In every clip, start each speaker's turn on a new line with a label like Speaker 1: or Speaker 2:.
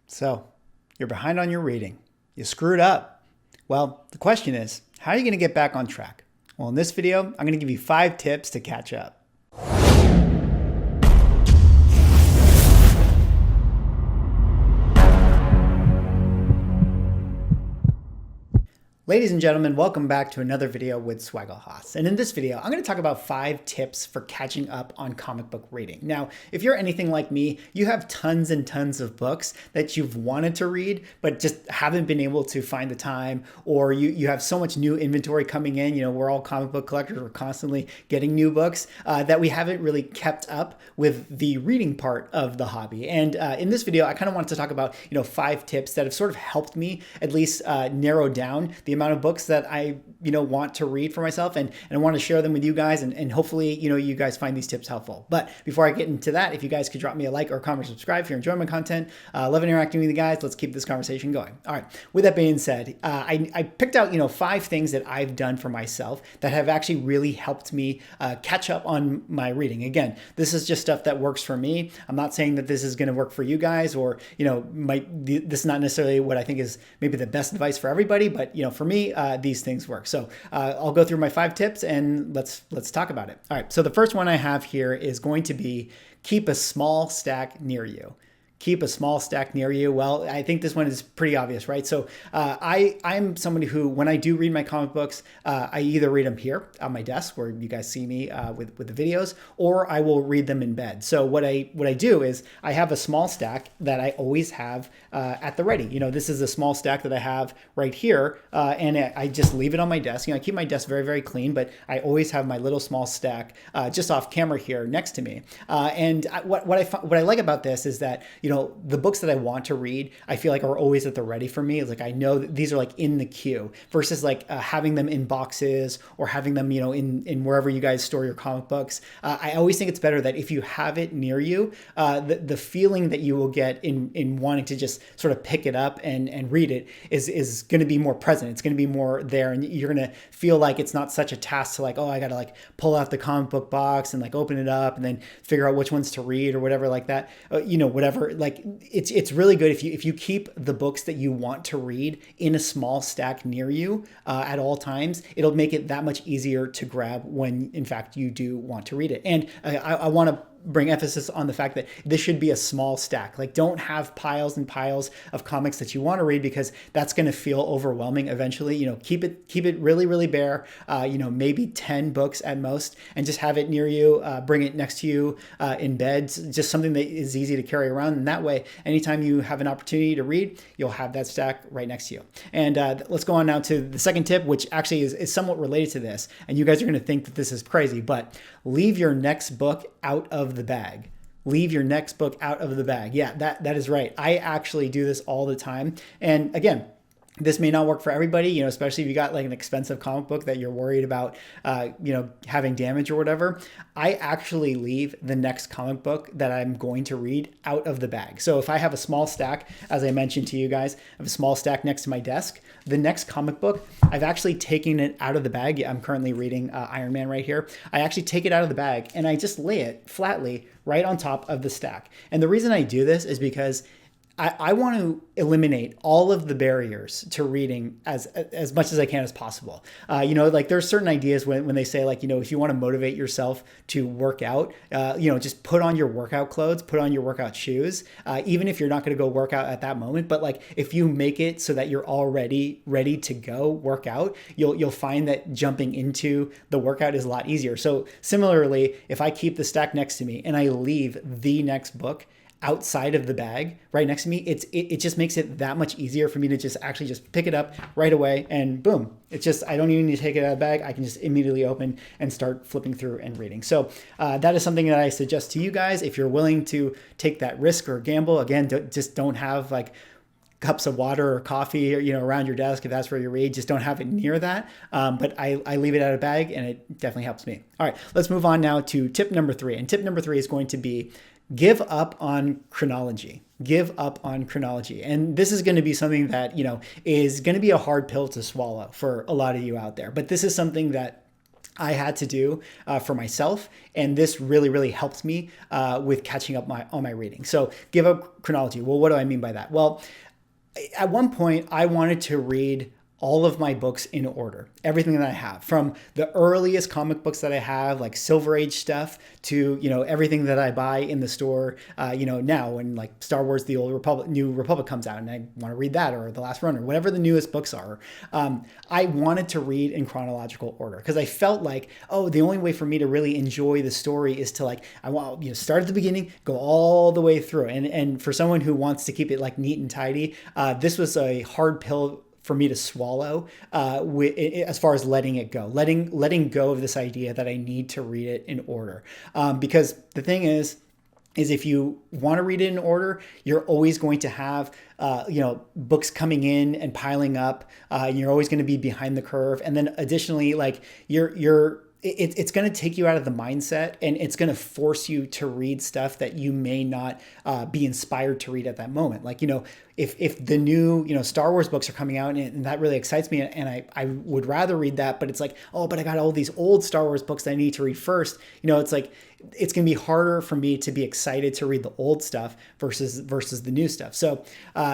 Speaker 1: So, you're behind on your reading. You screwed up. Well, the question is, how are you going to get back on track? Well, in this video, I'm going to give you 5 tips to catch up. Ladies and gentlemen, welcome back to another video with Swaggle. And in this video, I'm going to talk about 5 tips for catching up on comic book reading. Now, if you're anything like me, you have tons and tons of books that you've wanted to read, but just haven't been able to find the time, or you have so much new inventory coming in. You know, we're all comic book collectors. We're constantly getting new books that we haven't really kept up with the reading part of the hobby. And in this video, I kind of wanted to talk about, 5 tips that have sort of helped me at least narrow down the amount of books that I want to read for myself, and I want to share them with you guys, and hopefully you guys find these tips helpful. But before I get into that, if you guys could drop me a like or a comment or subscribe if you're enjoying my content, love interacting with you guys. Let's keep this conversation going. All right, with that being said, I picked out 5 things that I've done for myself that have actually really helped me catch up on my reading. Again, this is just stuff that works for me. I'm not saying that this is going to work for you guys, or this is not necessarily what I think is maybe the best advice for everybody, but for me, these things work. So I'll go through my 5 tips and let's talk about it. All right. So the first one I have here is going to be keep a small stack near you. Keep a small stack near you. Well, I think this one is pretty obvious, right? So I'm somebody who, when I do read my comic books, I either read them here on my desk where you guys see me with the videos, or I will read them in bed. So what I do is I have a small stack that I always have at the ready. This is a small stack that I have right here, and I just leave it on my desk. I keep my desk very, very clean, but I always have my little small stack just off camera here next to me. And what I like about this is that the books that I want to read, I feel like are always at the ready for me. It's like I know that these are like in the queue versus like having them in boxes or having them, in wherever you guys store your comic books. I always think it's better that if you have it near you, the feeling that you will get in wanting to just sort of pick it up and read it is going to be more present. It's going to be more there, and you're going to feel like it's not such a task to like, oh, I got to like pull out the comic book box and like open it up and then figure out which ones to read or whatever like that. Whatever, like it's really good if you keep the books that you want to read in a small stack near you at all times. It'll make it that much easier to grab when in fact you do want to read it. And I want to bring emphasis on the fact that this should be a small stack. Like, don't have piles and piles of comics that you want to read, because that's going to feel overwhelming eventually. Keep it really, really bare. Maybe 10 books at most, and just have it near you. Bring it next to you in bed. Just something that is easy to carry around. And that way, anytime you have an opportunity to read, you'll have that stack right next to you. And let's go on now to the second tip, which actually is somewhat related to this. And you guys are going to think that this is crazy, but leave your next book out of the bag. Leave your next book out of the bag. Yeah, that is right. I actually do this all the time. And again, this may not work for everybody, especially if you got like an expensive comic book that you're worried about, having damage or whatever. I actually leave the next comic book that I'm going to read out of the bag. So if I have a small stack, as I mentioned to you guys, I have a small stack next to my desk, the next comic book, I've actually taken it out of the bag. I'm currently reading Iron Man right here. I actually take it out of the bag and I just lay it flatly right on top of the stack. And the reason I do this is because I want to eliminate all of the barriers to reading as much as I can as possible. Like there's certain ideas when they say like, if you want to motivate yourself to work out, just put on your workout clothes, put on your workout shoes, even if you're not going to go work out at that moment. But like if you make it so that you're already ready to go work out, you'll find that jumping into the workout is a lot easier. So similarly, if I keep the stack next to me and I leave the next book outside of the bag right next to me, it just makes it that much easier for me to just pick it up right away, and boom, I don't even need to take it out of the bag. I can just immediately open and start flipping through and reading. So that is something that I suggest to you guys if you're willing to take that risk or gamble. Again, just don't have like cups of water or coffee, around your desk. If that's where you read, just don't have it near that. But I leave it out of the bag, and it definitely helps me. All right, let's move on now to tip number 3. And tip number 3 is going to be give up on chronology. Give up on chronology. And this is going to be something that, is going to be a hard pill to swallow for a lot of you out there. But this is something that I had to do for myself, and this really, really helped me with catching up on my reading. So give up chronology. Well, what do I mean by that? Well, at one point, I wanted to read all of my books in order, everything that I have, from the earliest comic books that I have, like Silver Age stuff, to everything that I buy in the store. Now when like Star Wars: The New Republic comes out, and I want to read that, or The Last Runner, whatever the newest books are. I wanted to read in chronological order because I felt like, the only way for me to really enjoy the story is to I want start at the beginning, go all the way through. And for someone who wants to keep it like neat and tidy, this was a hard pill for me to swallow as far as letting it go, letting go of this idea that I need to read it in order. Because the thing is if you want to read it in order, you're always going to have, books coming in and piling up. And you're always going to be behind the curve. And then additionally, like it's going to take you out of the mindset, and it's going to force you to read stuff that you may not be inspired to read at that moment. Like, if the new, Star Wars books are coming out and that really excites me, and I would rather read that, but it's like, but I got all these old Star Wars books that I need to read first. It's like, it's going to be harder for me to be excited to read the old stuff versus the new stuff. So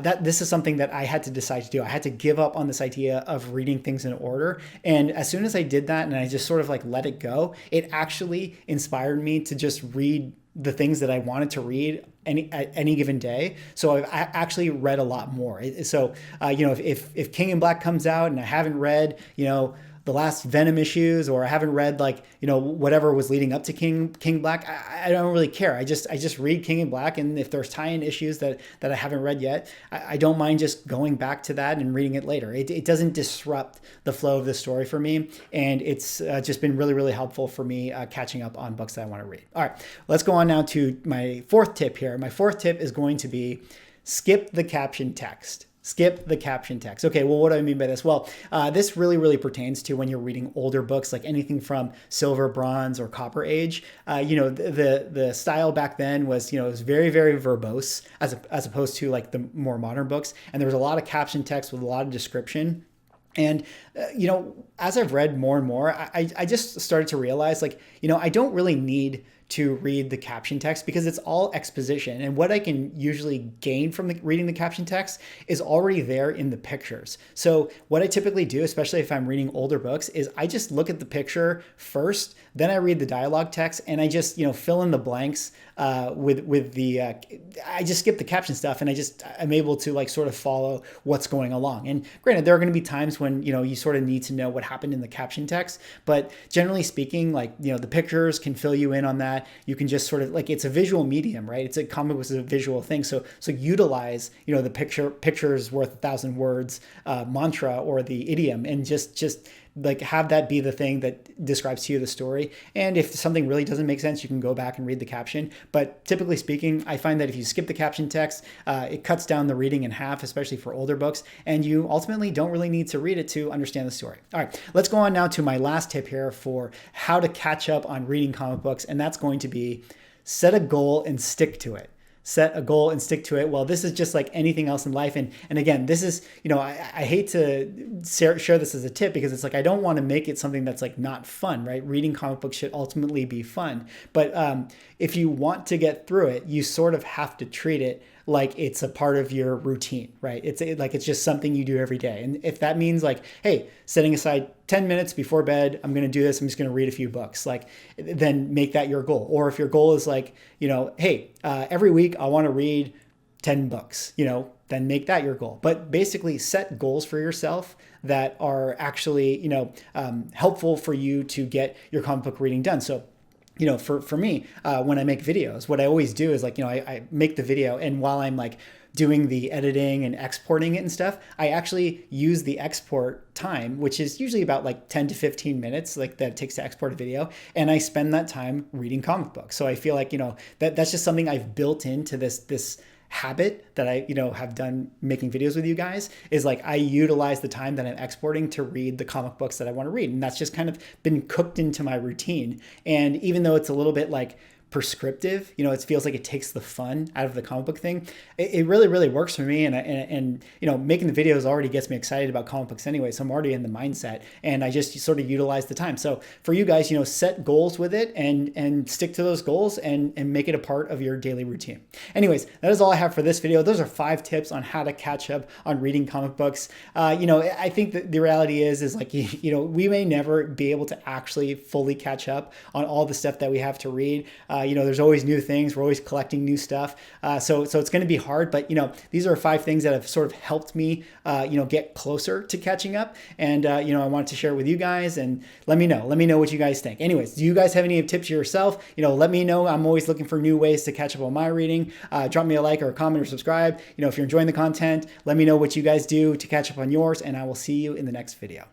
Speaker 1: this is something that I had to decide to do. I had to give up on this idea of reading things in order. And as soon as I did that, and I just sort of like let it go, it actually inspired me to just read the things that I wanted to read at any given day. So I've actually read a lot more. So, if King in Black comes out and I haven't read, the last Venom issues, or I haven't read whatever was leading up to King Black, I don't really care. I just read King in Black, and if there's tie-in issues that I haven't read yet, I don't mind just going back to that and reading it later. It doesn't disrupt the flow of the story for me, and it's just been really, really helpful for me catching up on books that I want to read. All right, let's go on now to my fourth tip here. My fourth tip is going to be skip the caption text. Skip the caption text. Okay, well, what do I mean by this? Well, this really, really pertains to when you're reading older books, like anything from Silver, Bronze, or Copper Age. The style back then was, it was very, very verbose as opposed to like the more modern books. And there was a lot of caption text with a lot of description. And, as I've read more and more, I just started to realize, I don't really need to read the caption text because it's all exposition. And what I can usually gain from reading the caption text is already there in the pictures. So what I typically do, especially if I'm reading older books, is I just look at the picture first, then I read the dialogue text, and I just, fill in the blanks with the, I just skip the caption stuff, and I'm able to sort of follow what's going along. And granted, there are going to be times when, you sort of need to know what happened in the caption text, but generally speaking, the pictures can fill you in on that. You can just sort of it's a visual medium, right? It's a comic book, is a visual thing. So utilize, the pictures worth 1,000 words mantra or the idiom, and just have that be the thing that describes to you the story. And if something really doesn't make sense, you can go back and read the caption. But typically speaking, I find that if you skip the caption text, it cuts down the reading in half, especially for older books. And you ultimately don't really need to read it to understand the story. All right, let's go on now to my last tip here for how to catch up on reading comic books. And that's going to be set a goal and stick to it. Set a goal and stick to it. Well, this is just like anything else in life. And again, this is, I hate to share this as a tip because it's I don't want to make it something that's not fun, right? Reading comic books should ultimately be fun. But if you want to get through it, you sort of have to treat it like it's a part of your routine, right? It's just something you do every day. And if that means hey, setting aside 10 minutes before bed, I'm going to do this, I'm just going to read a few books, then make that your goal. Or if your goal is hey, every week I want to read 10 books, then make that your goal. But basically set goals for yourself that are actually, helpful for you to get your comic book reading done. So for me, when I make videos, what I always do is I make the video, and while I'm doing the editing and exporting it and stuff, I actually use the export time, which is usually about 10 to 15 minutes that it takes to export a video. And I spend that time reading comic books. So I feel that's just something I've built into this habit that I, have done making videos with you guys, is I utilize the time that I'm exporting to read the comic books that I want to read. And that's just kind of been cooked into my routine. And even though it's a little bit prescriptive. You know, it feels like it takes the fun out of the comic book thing. It really, really works for me. And you know, making the videos already gets me excited about comic books anyway. So I'm already in the mindset, and I just sort of utilize the time. So for you guys, you know, set goals with it and stick to those goals and make it a part of your daily routine. Anyways, that is all I have for this video. Those are 5 tips on how to catch up on reading comic books. You know, I think that the reality is like, you know, we may never be able to actually fully catch up on all the stuff that we have to read. You know, there's always new things. We're always collecting new stuff. So it's going to be hard, but you know, these are 5 things that have sort of helped me, you know, get closer to catching up. And, you know, I wanted to share it with you guys, and let me know what you guys think. Anyways, do you guys have any tips yourself? You know, let me know. I'm always looking for new ways to catch up on my reading. Drop me a like or a comment or subscribe. You know, if you're enjoying the content, let me know what you guys do to catch up on yours, and I will see you in the next video.